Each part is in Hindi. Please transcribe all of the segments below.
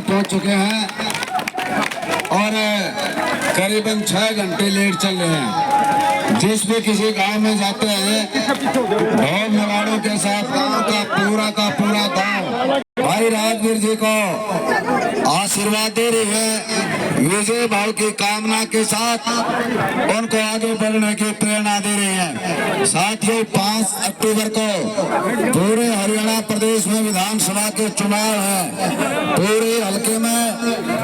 पहुंच चुके हैं और करीबन 6 घंटे लेट चल रहे हैं। जिस भी किसी गांव में जाते हैं ढोल नगाड़ों के साथ गांव का पूरा गांव भाई राजवीर जी को आशीर्वाद दे रही है। विजय भाव की कामना के साथ उनको आगे बढ़ने की प्रेरणा दे रही है। साथियों 5 अक्टूबर को पूरे हरियाणा प्रदेश में विधानसभा के चुनाव है। पूरे हल्के में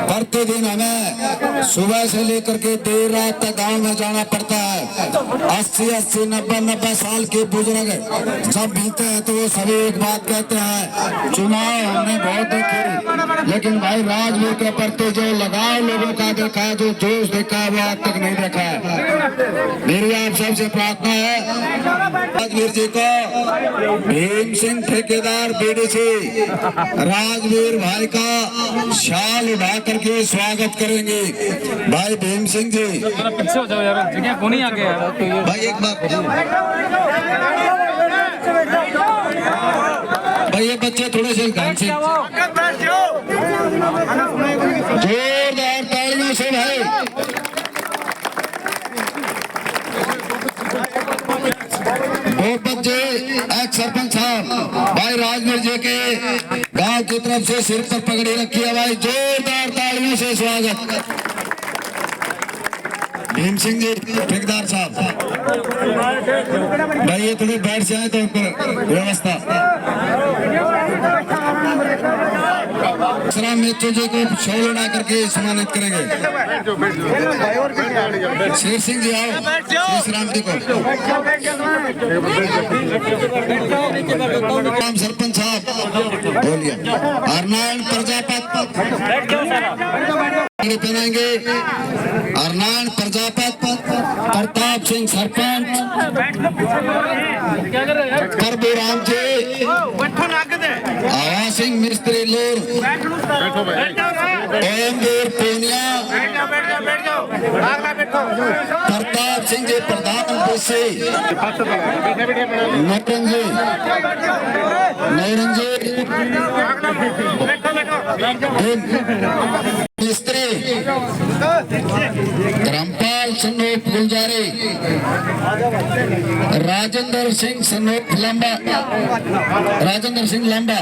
प्रतिदिन हमें सुबह से लेकर के देर रात तक गांव में जाना पड़ता है। 80-80, 90-90 साल के बुजुर्ग जब मिलते हैं तो वो सभी एक बात कहते हैं, चुनाव हमने बहुत देखे लेकिन भाई राजवीर के प्रति जो लगाव लोगों का देखा है, जो जोश देखा है, वो आज तक नहीं देखा है। मेरी आप सबसे प्रार्थना है राजवीर जी को भीम सिंह ठेकेदार बीडीसी राजवीर भाई का शाल उठा करके स्वागत करेंगे। भाई भीम सिंह जी पीछे हो जाओ यार, जगह को नहीं आ गया भाई, एक बात भाई, ये बच्चे थोड़े से ध्यान से जोरदार तालियों से भाई। दो बच्चे एक सरपंच साहब भाई राजवीर जी के गांव की तरफ से सिर पर पगड़ी रखी है भाई, जोरदार तालियों से स्वागत। भीम सिंह जी ठेकेदार साहब भाई, ये थोड़ी बैठ जाए तो व्यवस्था। मित्र जी को शॉल उड़ा करके सम्मानित करेंगे। शेर सिंह जी आओ, श्री राम जी को सरपंच साहब बोलिए। नारायण प्रजापत पहनाएंगे। नारायण प्रजापत, प्रताप सिंह सरपंच, प्रभुराम जी, आवा सिंह मिस्त्री लोर, ओमवीर पूनिया, प्रताप सिंह जी प्रधान नौरंग जी मिस्त्री, धर्मपाल सनोप गुलजारी, राजेंद्र सिंह सनोप लंबा, राजेंद्र सिंह लंबा,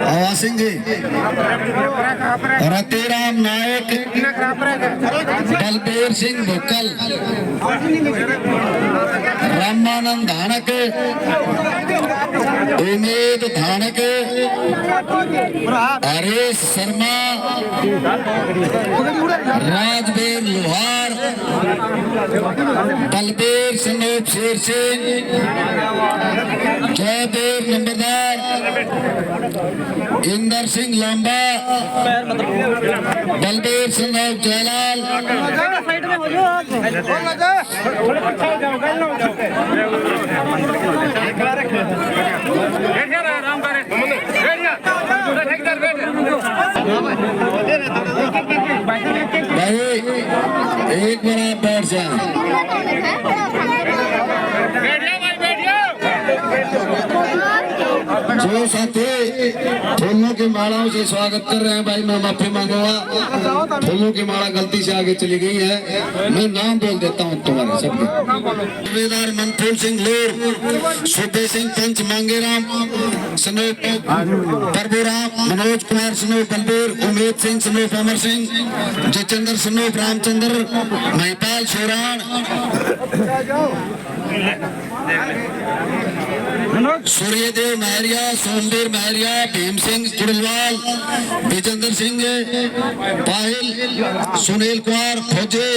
आवा सिंह जी, रतिराम नायक, बलबीर सिंह भुक्कल, रामानंद धानक, उमेद धानक, हरीश शर्मा, राजवीर लोहार, बलबीर सनोप शेर सिंह, जयदेव नंबरदार, इंदर सिंह लांबा, बलबीर सनोप जयलाल, भाई एक बार आप बैठ जाए। जो साथी फूलों की मालाओं से स्वागत कर रहे हैं भाई, मैं माफी मांगूंगा, फूलों की माला गलती से आगे चली गई है। मैं नाम बोल देता हूँ तुम्हारे सबके। सूबेदार मनफूल सिंह लोर, सूबे सिंह पंच मांगेराम सनोप प्रभुराम, मनोज कुमार सनोप बलबीर, उमेद सिंह सनोप अमर सिंह, जितेंद्र सनोप रामचंद्र, महिपाल सोरान, सूर्यदेव महरिया, सोमवीर महरिया, भीम सिंह जुड़लवाल, विजेंद्र सिंह पाहिल, सुनील कुमार फौजी,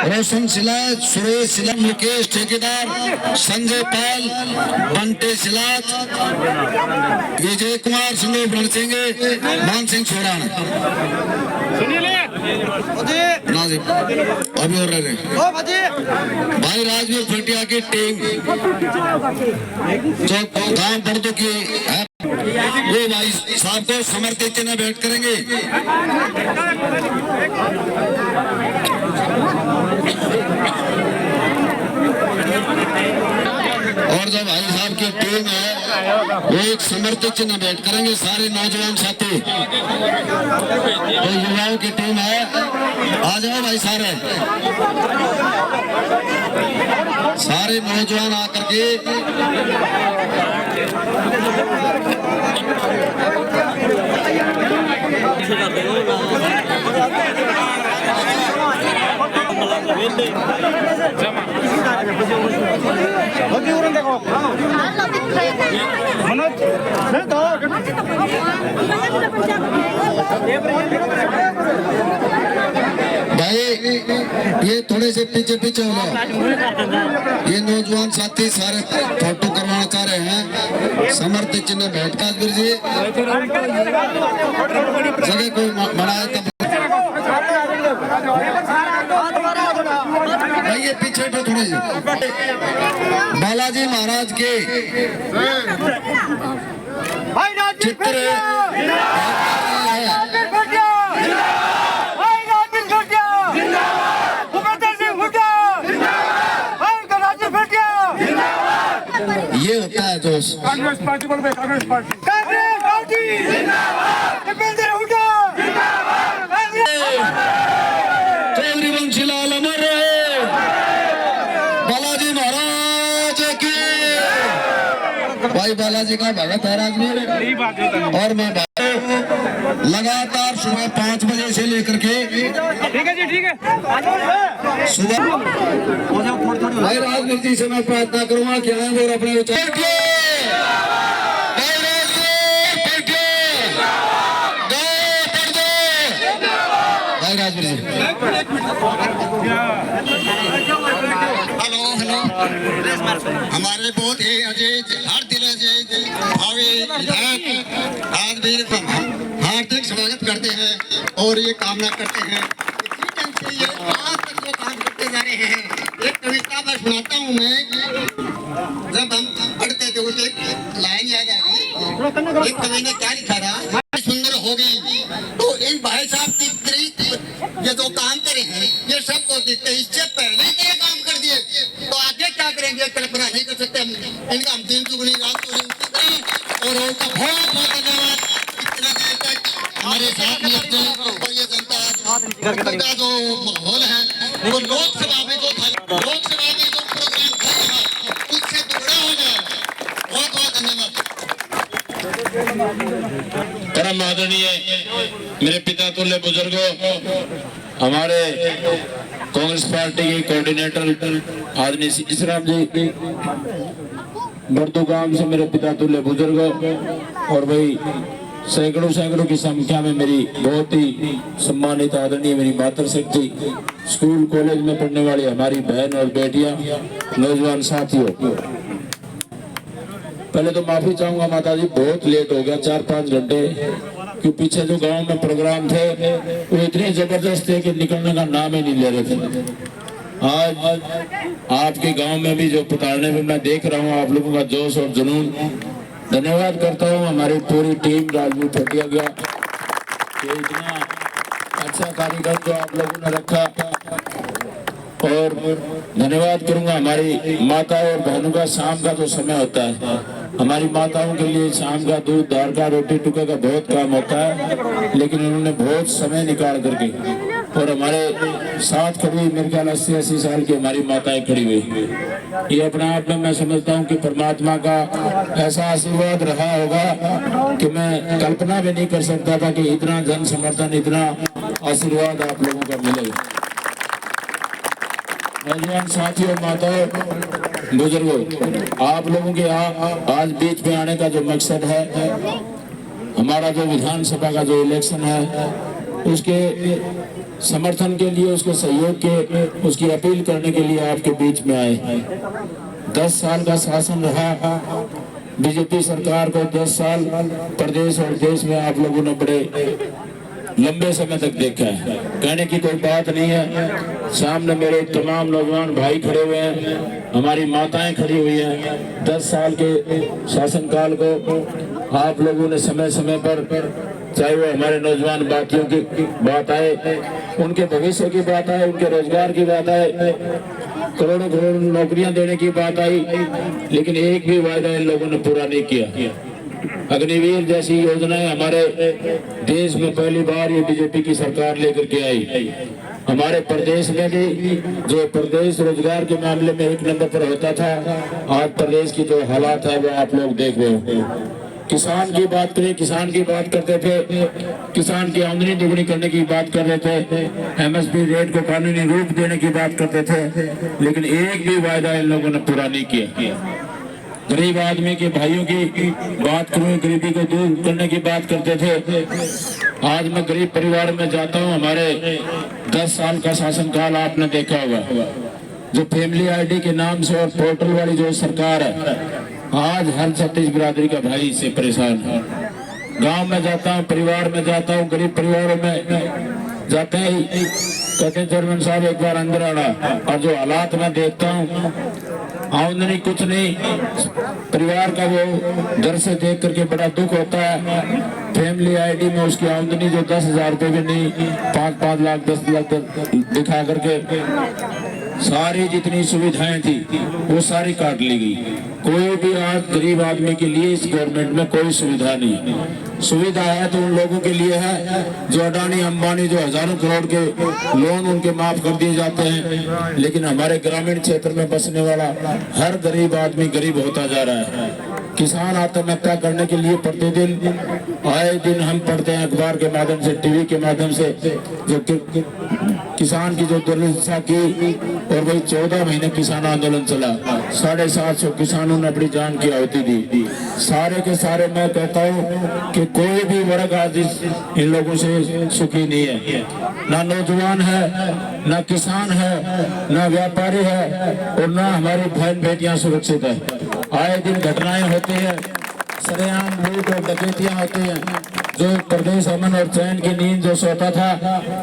रोशन सिलाज, सुरेश सिलाज, मुकेश ठेकेदार, संजय पाल, बंटे सिलाज, विजय कुमार सनोप रण सिंह, मान सिंह सोरान, अभी और रहे भाई राजवीर फटिया की टीम जो गांव पर्दों की वो भाई साहब को समर्थित चिन्ह भेंट करेंगे। और जो भाई साहब की टीम है वो एक समर्पित चिन्ह भेंट करेंगे सारे नौजवान साथी। तो युवाओं की टीम है, आ जाओ भाई सारे नौजवान आकर के भाई ये थोड़े से पीछे हो जाओ। ये नौजवान साथी सारे फोटो करवाना चाह रहे हैं। समर्थ चिन्ह भेंट काजवीर जी जगह कोई बनाए तब भाई ये पीछे तो थोड़े से बालाजी महाराज के चित्र ये होता है दोस्त। कांग्रेस पार्टी बोल कांग्रेस पार्टी चौधरी बंशीलाल अमर रहे, बालाजी महाराज की। भाई बालाजी का भगत है राजवीर। और मैं लगातार सुबह 5 बजे से लेकर के ठीक है जी, ठीक है सुबह भाई राजवीर जी से मैं प्रार्थना करूंगा कि आए और अपने विचार भाई राजवीर जी। हेलो हमारे बहुत ही अजीज हर दिल अजीज भावी विधायक राजवीर का हार्दिक स्वागत करते हैं और ये कामना करते हैं इसी ढंग से ये आज तक जो काम करते जा रहे हैं। एक कविता मैं सुनाता हूँ मैं, जब हम पढ़ते थे उसे लाइन याद आ गई। एक कवि ने क्या लिखा था, सुंदर हो गई तो इन भाई साहब की ये जो काम करे हैं ये सबको दिखते, इससे पहले ये काम कर दिए तो आगे क्या करेंगे कल्पना नहीं कर सकते हम। इनका हम दिन दुगनी रात करें और उनका बहुत बहुत धन्यवाद। इतना देर तक हमारे साथ में रखते हैं और ये जनता का जो माहौल है वो लोकसभा में जो प्रोग्राम था उससे दुगना हो गया। बहुत बहुत धन्यवाद। परम आदरणीय मेरे पिता तुल्य बुजुर्गों, हमारे कांग्रेस पार्टी के कोऑर्डिनेटर आदरणीय सीताराम जी, बर्दुगाम से मेरे पिता तुल्य बुजुर्गों, और भाई सैकड़ों की संख्या में मेरी बहुत ही सम्मानित आदरणीय मेरी मातृशक्ति, स्कूल कॉलेज में पढ़ने वाली हमारी बहन और बेटियां, नौजवान साथियों। पहले तो माफी चाहूंगा माता जी, बहुत लेट हो गया 4-5 घंटे, कि पीछे जो गांव में प्रोग्राम थे वो इतने जबरदस्त थे कि निकलने का नाम ही नहीं ले रहे थे। आज आपके गांव में भी जो पुकारने में मैं देख रहा हूं आप लोगों का जोश और जुनून, धन्यवाद करता हूं हमारी पूरी टीम राजवीर फटियागा कि इतना अच्छा कार्यक्रम जो आप लोगों ने रखा। और धन्यवाद करूंगा हमारी माता और बहनों का, शाम का जो समय होता है हमारी माताओं के लिए शाम का दूध दाल का रोटी टुके का बहुत काम होता है, लेकिन उन्होंने बहुत समय निकाल करके और हमारे साथ खड़ी हुई मेरे ख्याल 80 साल की हमारी माताएं खड़ी हुई। ये अपने आप में मैं समझता हूँ कि परमात्मा का ऐसा आशीर्वाद रहा होगा कि मैं कल्पना भी नहीं कर सकता था कि इतना जन समर्थन, इतना आशीर्वाद आप लोगों का मिलेगा। नौजवान साथियों, माताओं, बुजुर्गों, आप लोगों के आज बीच में आने का जो मकसद है, हमारा जो विधानसभा का जो इलेक्शन है उसके समर्थन के लिए, उसके सहयोग के, उसकी अपील करने के लिए आपके बीच में आए हैं। 10 साल का शासन रहा बीजेपी सरकार को, 10 साल प्रदेश और देश में आप लोगों ने बड़े लंबे समय तक देखा है, कहने की कोई बात नहीं है। सामने मेरे तमाम नौजवान भाई खड़े हुए हैं, हमारी माताएं खड़ी हुई हैं। 10 साल के शासनकाल को आप लोगों ने समय समय पर, चाहे वो हमारे नौजवान बातियों की बात आए, उनके भविष्य की बात आए, उनके रोजगार की बात आए, करोड़ों करोड़ नौकरियां देने की बात आई, लेकिन एक भी वायदा इन लोगों ने पूरा नहीं किया। अग्निवीर जैसी योजनाएं हमारे देश में पहली बार ये बीजेपी की सरकार लेकर के आई। हमारे प्रदेश में भी जो प्रदेश रोजगार के मामले में एक नंबर पर होता था, आज प्रदेश की जो हालात है वो आप लोग देख रहे हो। किसान की बात करें, किसान की बात करते थे, किसान की आमदनी दोगुनी करने की बात कर रहे थे, एमएसपी रेट को कानूनी रूप देने की बात करते थे, लेकिन एक भी वायदा इन लोगों ने पूरा नहीं किया। गरीब आदमी के भाइयों की बात करूं, गरीबी को दूर करने की बात करते थे। आज मैं गरीब परिवार में जाता हूं, हमारे 10 साल का शासनकाल आपने देखा होगा। जो फैमिली आईडी के नाम से और पोर्टल वाली जो सरकार है, आज हर छत्तीस बिरादरी का भाई इससे परेशान है। गांव में जाता हूं, परिवार में जाता हूं, गरीब परिवारों में जाते ही कहते हैं चेयरमैन साहब एक बार अंदर आना, और जो हालात मैं देखता हूं, आमदनी कुछ नहीं, परिवार का वो घर से देख करके बड़ा दुख होता है। फैमिली आईडी में उसकी आमदनी जो 10,000 रुपए भी नहीं, 5-5 लाख 10 लाख दिखा करके सारी जितनी सुविधाएं थी वो सारी काट ली गई। कोई भी आज गरीब आदमी के लिए इस गवर्नमेंट में कोई सुविधा नहीं। सुविधा है तो उन लोगों के लिए है जो अडानी अंबानी जो हजारों करोड़ के लोन उनके माफ कर दिए जाते हैं, लेकिन हमारे ग्रामीण क्षेत्र में बसने वाला हर गरीब आदमी गरीब होता जा रहा है। किसान आत्महत्या करने के लिए प्रतिदिन आए दिन हम पढ़ते हैं अखबार के माध्यम से, टीवी के माध्यम से, जो किसान की जो दुर्दशा की, और वही 14 महीने किसान आंदोलन चला, 750 किसानों ने अपनी जान की आहुति दी। सारे के सारे मैं कहता हूँ कि कोई भी वर्ग आज इन लोगों से सुखी नहीं है। ना नौजवान है, ना किसान है, ना व्यापारी है, और ना हमारी बहन बेटियां सुरक्षित है। आए दिन घटनाएं होती है, सरेआम लूट और डकैतियां होती हैं। जो प्रदेश अमन और चैन की नींद जो सोता था,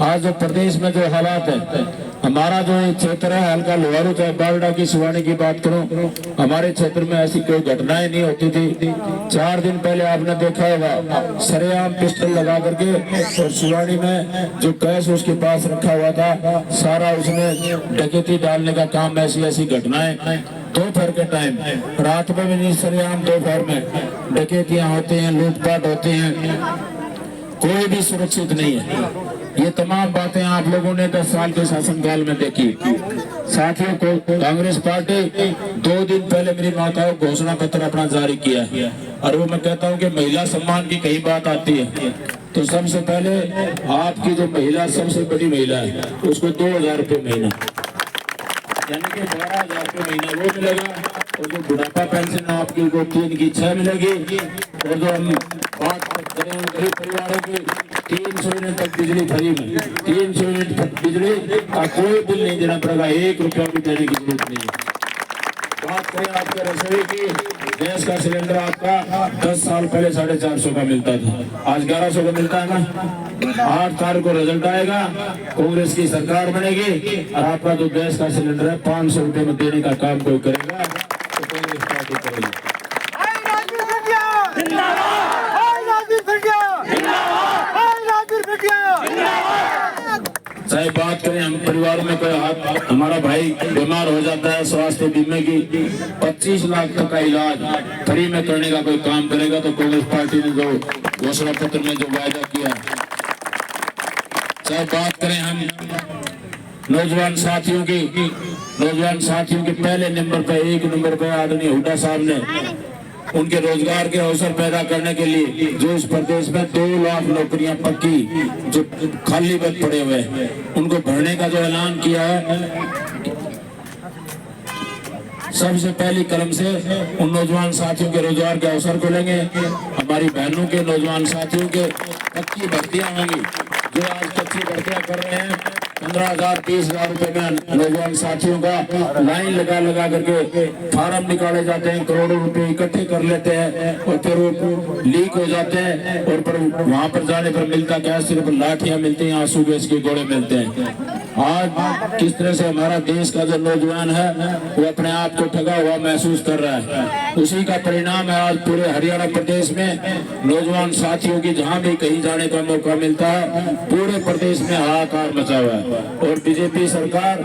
आज जो प्रदेश में जो हालात है, हमारा जो क्षेत्र है हल्का लोहारू चाहे बारडा की सिवानी की बात करूं, हमारे क्षेत्र में ऐसी कोई घटनाएं नहीं होती थी। 4 दिन पहले आपने देखा होगा सरेआम पिस्टल लगा करके, और सिवानी में जो कैश उसके पास रखा हुआ था सारा उसने डकैती डालने का काम। ऐसी घटनाएं दोपहर के टाइम, रात में भी नहीं, सरेआम दोपहर में डकैतियां होती हैं, लूटपाट होती हैं, कोई भी सुरक्षित नहीं है। ये तमाम बातें आप लोगों ने 10 साल के शासनकाल में देखी। साथियों को कांग्रेस पार्टी 2 दिन पहले मेरी माताओं घोषणा पत्र अपना जारी किया, और वो मैं कहता हूँ कि महिला सम्मान की कहीं बात आती है तो सबसे पहले आपकी जो महिला सबसे बड़ी महिला है उसको 2,000 रुपये महीना, यानी कि 12,000 रुपये महीना वो मिलेगा, और जो बुढ़ापा पेंशन आपकी को 3 की 6 मिलेगी, और जो हम 5 गरीब परिवारों की 300 यूनिट तक बिजली फ्री में, 300 यूनिट बिजली का कोई बिल नहीं देना पड़ेगा, 1 रुपया भी देने की जरूरत नहीं है। बात करें आपके रसोई की, गैस का सिलेंडर आपका 10 साल पहले 450 का मिलता था, आज 1100 का मिलता है ना। 8 तारीख को रिजल्ट आएगा, कांग्रेस की सरकार बनेगी, और आपका जो गैस का सिलेंडर है 500 रुपए में देने का काम कोई करेगा तो कांग्रेस पार्टी करेगी। चाहे बात करें हम परिवार में कोई हमारा भाई बीमार हो जाता है, स्वास्थ्य बीमे की 25 लाख तक का इलाज फ्री में करने का कोई काम करेगा तो कांग्रेस पार्टी ने जो घोषणा पत्र में जो वायदा किया। चाहे बात करें हम नौजवान साथियों की पहले नंबर पे 1 नंबर पे आदरणीय हुड्डा साहब ने उनके रोजगार के अवसर पैदा करने के लिए जो इस प्रदेश में 2 लाख नौकरियां पक्की जो खाली पद पड़े हुए हैं उनको भरने का जो ऐलान किया है, सबसे पहली कलम से उन नौजवान साथियों के रोजगार के अवसर को लेंगे। हमारी बहनों के नौजवान साथियों के पक्की भर्तियां होंगी, जो आज कच्ची भर्तियां कर रहे हैं 15,000 20,000 रुपए में नौजवान साथियों का लाइन लगा करके फार्म निकाले जाते हैं, करोड़ों रुपए इकट्ठे कर लेते हैं और फिर वो लीक हो जाते हैं, और वहां पर जाने पर मिलता क्या, सिर्फ लाठियां मिलती हैं, आंसू गैस के गोले मिलते हैं। आज किस तरह से हमारा देश का जो नौजवान है वो अपने आप को ठगा हुआ महसूस कर रहा है, उसी का परिणाम है आज पूरे हरियाणा प्रदेश में नौजवान साथियों की जहां भी कहीं जाने का मौका मिलता है पूरे प्रदेश में हाहाकार मचा हुआ है। और बीजेपी सरकार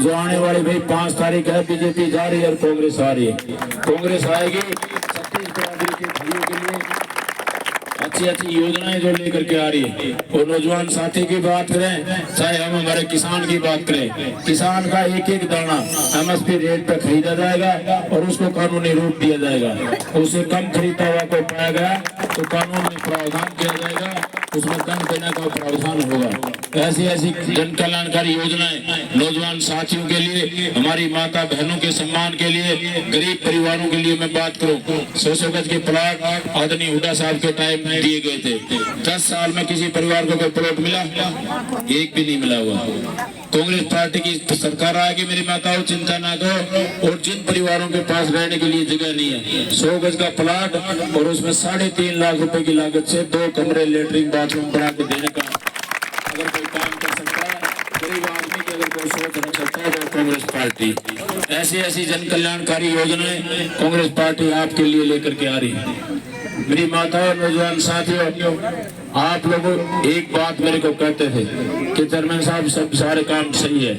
जो आने वाली भाई 5 तारीख है, बीजेपी जा रही है और कांग्रेस आ रही है। कांग्रेस आएगी 36 बरादरी के भाइयों के लिए अच्छी योजनाएं जो लेकर के आ रही है। और नौजवान साथी की बात करें, चाहे हम हमारे किसान की बात करें, किसान का एक एक दाना MSP रेट पे खरीदा जाएगा और उसको कानूनी रूप दिया जाएगा। उसे कम खरीदा हुआ को पाया गया तो कानून में प्रावधान किया जाएगा, उसमें दंड देने का प्रावधान होगा। ऐसी जन कल्याणकारी योजनाएं नौजवान साथियों के लिए, हमारी माता बहनों के सम्मान के लिए, गरीब परिवारों के लिए मैं बात करूं, 100 गज के प्लॉट आदरणीय हुड्डा साहब के टाइम में दिए गए थे। 10 साल में किसी परिवार को कोई प्लॉट मिला? एक भी नहीं मिला हुआ। कांग्रेस पार्टी की सरकार आएगी, मेरी माताओं चिंता ना करो। और जिन परिवारों के पास रहने के लिए जगह नहीं है, 100 गज का प्लॉट और उसमें 3.5 लाख रुपए की लागत से 2 कमरे लेटरिन बाथरूम बना के देने का अगर कोई काम कर सकता है, गरीब आदमी की अगर कोई सोच रख सकता है तो कांग्रेस पार्टी ऐसी जन कल्याणकारी योजनाएं कांग्रेस पार्टी आपके लिए लेकर के आ रही है। मेरी माता और नौजवान साथियों, आप लोग एक बात मेरे को कहते थे कि चेयरमैन साहब सब सारे काम सही है,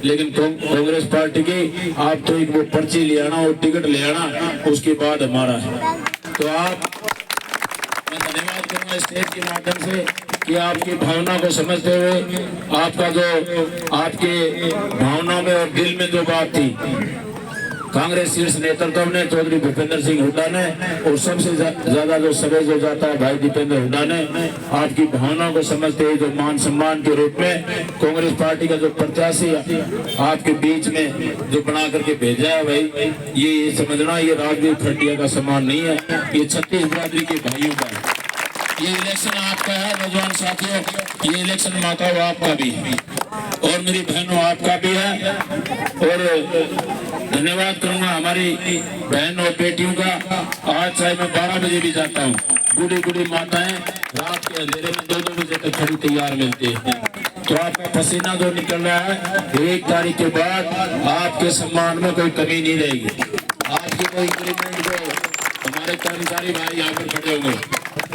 लेकिन कांग्रेस पार्टी की आप तो एक वो पर्ची ले आना और टिकट ले आना, उसके बाद हमारा है। तो आप, मैं धन्यवाद करूंगा स्टेज के माध्यम से कि आपकी भावना को समझते हुए आपका जो आपके भावना में और दिल में जो बात थी, कांग्रेस शीर्ष नेतृत्व ने, चौधरी भूपेंद्र सिंह हुड्डा ने और सबसे ज्यादा जो समय जो जाता है भाई दीपेंद्र हुड्डा ने, आपकी भावनाओं को समझते हुए जो मान सम्मान के रूप में कांग्रेस पार्टी का जो प्रत्याशी आपके बीच में जो बना करके भेजा है भाई, ये समझना ये राजवीर खटिया का सम्मान नहीं है, ये 36 बरादरी के भाइयों का है। ये इलेक्शन आपका है नौजवान साथियों, ये इलेक्शन माताओं आपका भी है और मेरी बहनों आपका भी है। और धन्यवाद करूंगा हमारी बहन और बेटियों का। आज चाहे मैं 12 बजे भी जाता हूँ, बूढ़ी माताएं रात के अंधेरे में 2-2 बजे तक खड़ी तैयार मिलती है। तो आपका पसीना जो निकल रहा है, 1 तारीख के बाद आपके सम्मान में कोई कमी नहीं रहेगी। आपकी कोई इंक्रीमेंट जो हमारे कर्मचारी भाई यहाँ पर खड़े होंगे,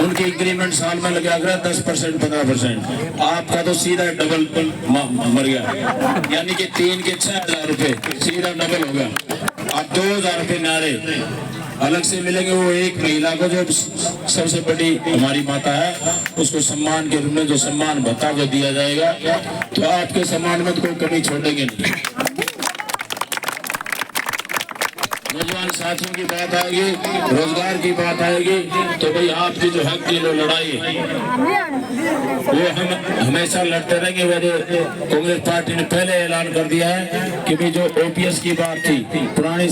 उनकी इंक्रीमेंट साल में लगा 10% 15%, आपका तो सीधा डबल मर गया, यानी कि 3 के 6,000 रुपए सीधा डबल होगा। अब 2,000 रुपए नारे अलग से मिलेंगे। वो एक महिला को जो सबसे बड़ी हमारी माता है, उसको सम्मान के रूप में जो सम्मान भत्ता जो दिया जाएगा, तो आपके सम्मान में तो कोई कमी छोड़ेंगे नहीं। नौजवान साथियों की बात आएगी, रोजगार की बात आएगी, तो भाई आपकी जो हक की जो लड़ाई है वो हम हमेशा लड़ते रहेंगे। वैसे कांग्रेस पार्टी ने पहले ऐलान कर दिया है कि भाई जो OPS की बात थी, पुरानी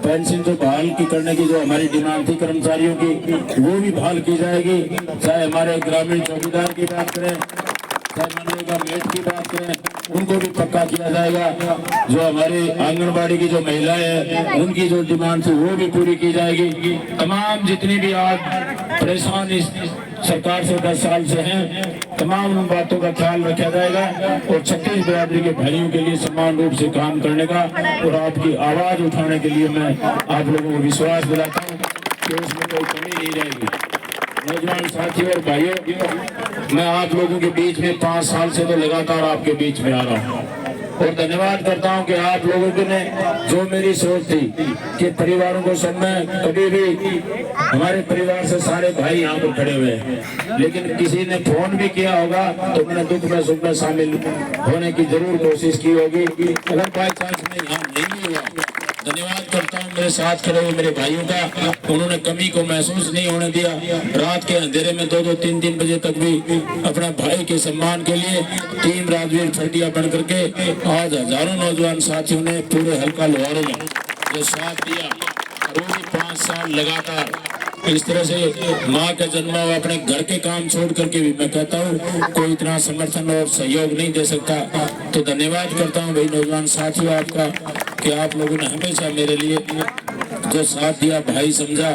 पेंशन जो बहाल की करने की जो हमारी डिमांड थी कर्मचारियों की, वो भी बहाल की जाएगी। चाहे हमारे ग्रामीण चौकीदार की बात करें, चाहे मनरेगा मेट की बात करें, उनको भी पक्का किया जाएगा। जो हमारी आंगनबाड़ी की जो महिलाएं हैं, उनकी जो डिमांड थी वो भी पूरी की जाएगी। तमाम जितनी भी आज परेशान इस सरकार से 10 साल से हैं, तमाम उन बातों का ख्याल रखा जाएगा और 36 बरादरी के भाइयों के लिए समान रूप से काम करने का और आपकी आवाज उठाने के लिए मैं आप लोगों को विश्वास दिलाता हूँ कि उसमें कोई कमी नहीं रहेगी। नौजवान साथियों और भाइयों, मैं आप लोगों के बीच में 5 साल से तो लगातार आपके बीच में आ रहा हूँ और धन्यवाद करता हूं कि आप लोगों ने जो मेरी सोच थी कि परिवारों को सब में कभी भी, हमारे परिवार से सारे भाई यहाँ पर खड़े हुए हैं, लेकिन किसी ने फोन भी किया होगा तो मैंने दुख में सुख में शामिल होने की जरूर कोशिश की होगी। अगर बाई चांस में यहाँ नहीं हुआ, धन्यवाद करता हूँ मेरे साथ खड़े हुए मेरे भाइयों का, उन्होंने कमी को महसूस नहीं होने दिया। रात के अंधेरे में 2-2 3-3 बजे तक भी अपने भाई के सम्मान के लिए टीम राजवीर खटिया बन करके आज हजारों नौजवान साथियों ने पूरे हल्का लोहारों में जो साथ दिया, वो भी 5 साल लगातार इस तरह से माँ का जन्म हुआ, अपने घर के काम छोड़ करके भी मैं कहता हूँ कोई इतना समर्थन और सहयोग नहीं दे सकता। तो धन्यवाद करता हूँ भाई नौजवान साथियों आपका कि आप लोगों ने हमेशा मेरे लिए जो साथ दिया, भाई समझा,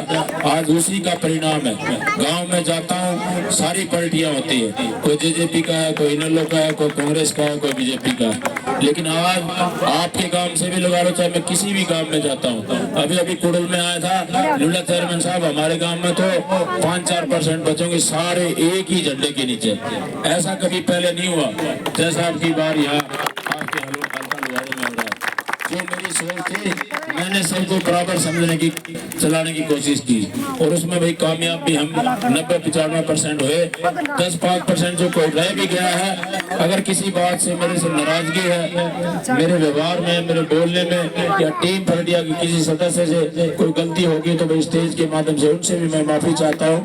आज उसी का परिणाम है। गांव में जाता हूँ, सारी पार्टियां होती है, कोई जेजेपी का है, कोई इनेलो का है, कोई कांग्रेस का है, कोई बीजेपी का है, लेकिन आज आपके गांव से भी लगा लो, चाहे मैं किसी भी गांव में जाता हूँ। अभी कुड़ल में आया था लीला चेयरमैन साहब, हमारे गांव में तो 5-4% बच्चों के सारे एक ही झंडे के नीचे, ऐसा कभी पहले नहीं हुआ जैसा आपकी बार यहाँ आपके हल्का लुहारे में हो रहा है। जो मेरी सोच थी, मैंने सबको बराबर समझने की, चलाने की कोशिश की, और उसमें भाई कामयाब भी हम 90-95% हुए। 10-5% जो कोई रह भी गया है, अगर किसी बात से मेरे से नाराजगी है, मेरे व्यवहार में, मेरे बोलने में, या टीम फलटिया की किसी सदस्य से कोई गलती होगी, तो भाई स्टेज के माध्यम से उनसे भी मैं माफी चाहता हूँ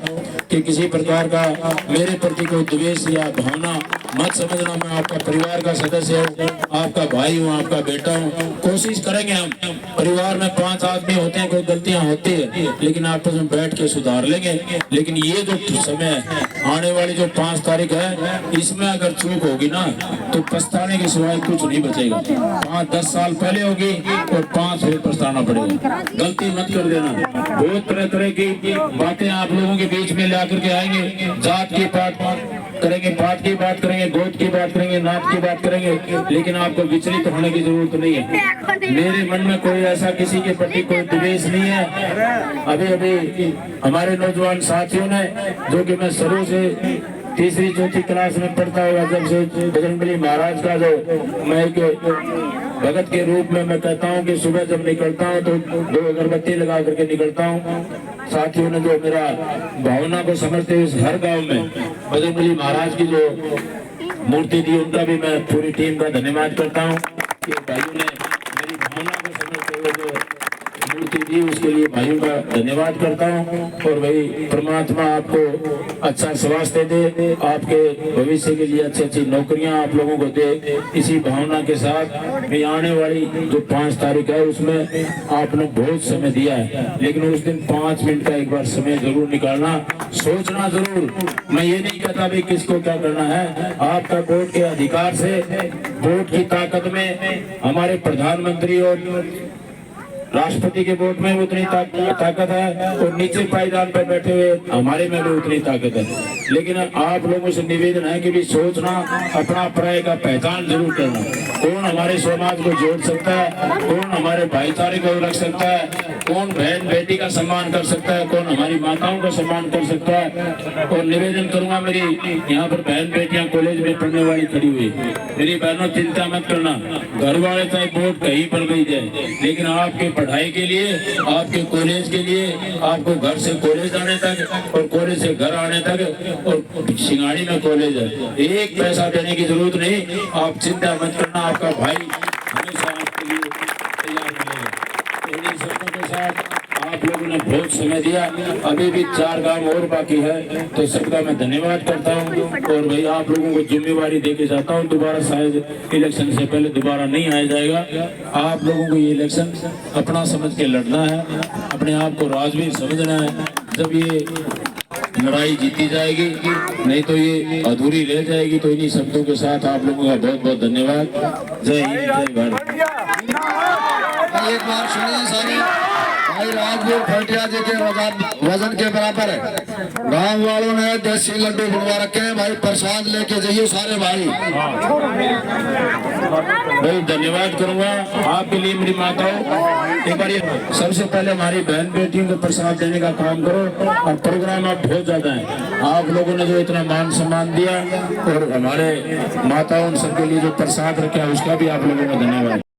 कि किसी प्रकार का मेरे प्रति कोई द्वेष या भावना मत समझना। मैं आपका परिवार का सदस्य हूँ, आपका भाई हूँ, आपका बेटा हूँ। कोशिश करेंगे हम, परिवार में 5 आदमी होते हैं, कोई गलतियां होती है, लेकिन आपस में बैठ के सुधार लेंगे। लेकिन ये जो समय है, आने वाली जो 5 तारीख है, इसमें अगर चूक होगी ना, तो पछताने के सिवाय कुछ नहीं बचेगा। 5-10 साल पहले होगी और 5 फिर पछताना पड़ेगा। गलती मत कर देना। बहुत तरह की बातें आप लोगों के बीच में ला करके आएंगे, जात की बात करेंगे, पात की बात करेंगे, गोद की बात करेंगे, नात की बात करेंगे, लेकिन आपको विचलित होने की जरूरत नहीं है। मेरे मन में कोई ऐसा किसी के प्रति कोई द्वेष नहीं है। अभी हमारे नौजवान साथियों ने, जो कि मैं शुरू से 3री-4थी क्लास में पढ़ता हुआ, जब से बजरंगबली महाराज का जो मैं एक भगत के रूप में मैं कहता हूँ कि सुबह जब निकलता हूँ तो 2 अगरबत्ती लगा करके निकलता हूँ। साथियों ने जो मेरा भावना को समझते हुए हर गांव में बजरंगबली महाराज की जो मूर्ति दी, उनका भी मैं पूरी टीम का धन्यवाद करता हूँ कि भाइयों ने मेरी भावना को समझते हुए जो मूर्ति दी, उसके लिए भाइयों का धन्यवाद करता हूँ। और भाई परमात्मा आपको अच्छा स्वास्थ्य दे, आपके भविष्य के लिए अच्छी नौकरियां आप लोगों को दे। इसी भावना के साथ भी आने वाली जो 5 तारीख है, उसमें आपने बहुत समय दिया है, लेकिन उस दिन 5 मिनट का एक बार समय जरूर निकालना, सोचना जरूर। मैं ये नहीं कहता भी किसको क्या करना है, आपका वोट के अधिकार से, वोट की ताकत में हमारे प्रधानमंत्री और राष्ट्रपति के वोट में उतनी ताकत है, और नीचे पायदान पर बैठे हुए हमारे में भी उतनी ताकत है। लेकिन आप लोगों से निवेदन है कि भी सोचना, अपना पराये का पहचान जरूर करना। कौन हमारे समाज को जोड़ सकता है, कौन हमारे भाईचारे को रख सकता है, कौन बहन बेटी का सम्मान कर सकता है, कौन हमारी माताओं का सम्मान कर सकता है। और निवेदन करूंगा, मेरी यहाँ पर बहन बेटियां कॉलेज में पढ़ने वाली खड़ी हुई, मेरी बहनों चिंता मत करना, घर वाले चाहे वोट कहीं पर गई जाए, लेकिन आपके पढ़ाई के लिए, आपके कॉलेज के लिए, आपको घर से कॉलेज आने तक और कॉलेज से घर आने तक, और सिंगाड़ी में कॉलेज है, 1 पैसा देने की जरूरत नहीं। आप चिंता मत करना, आपका भाई हमेशा आपके लिए तैयार मिलेगा। इन्हीं शब्दों के साथ आप लोगों ने बहुत समय दिया, अभी भी 4 गांव और बाकी है, तो सबका मैं धन्यवाद करता हूं। और भाई आप लोगों को जिम्मेवारी देके जाता हूं, दोबारा शायद इलेक्शन से पहले दोबारा नहीं आया जाएगा। आप लोगों को ये इलेक्शन अपना समझ के लड़ना है, अपने आप को राजवीर समझना है। जब ये लड़ाई जीती जाएगी, नहीं तो ये अधूरी रह जाएगी। तो इन्हीं शब्दों के साथ आप लोगों का बहुत बहुत धन्यवाद। जय हिंद, जय भारत। एक बार सुनिए सारी, भाई राजवीर फटिया जी के वजन के बराबर है। गांव वालों ने देसी लड्डू बनवा रखे हैं, भाई प्रसाद लेके जाइए सारे भाई। भाई धन्यवाद करूंगा आपके लिए मेरी माताओं। एक बार ये सबसे पहले हमारी बहन बेटियों को प्रसाद देने का काम करो, और प्रोग्राम आप बहुत ज्यादा है, आप लोगों ने जो इतना मान सम्मान दिया, और हमारे माताओं सबके लिए जो प्रसाद रखा, उसका भी आप लोगों का धन्यवाद।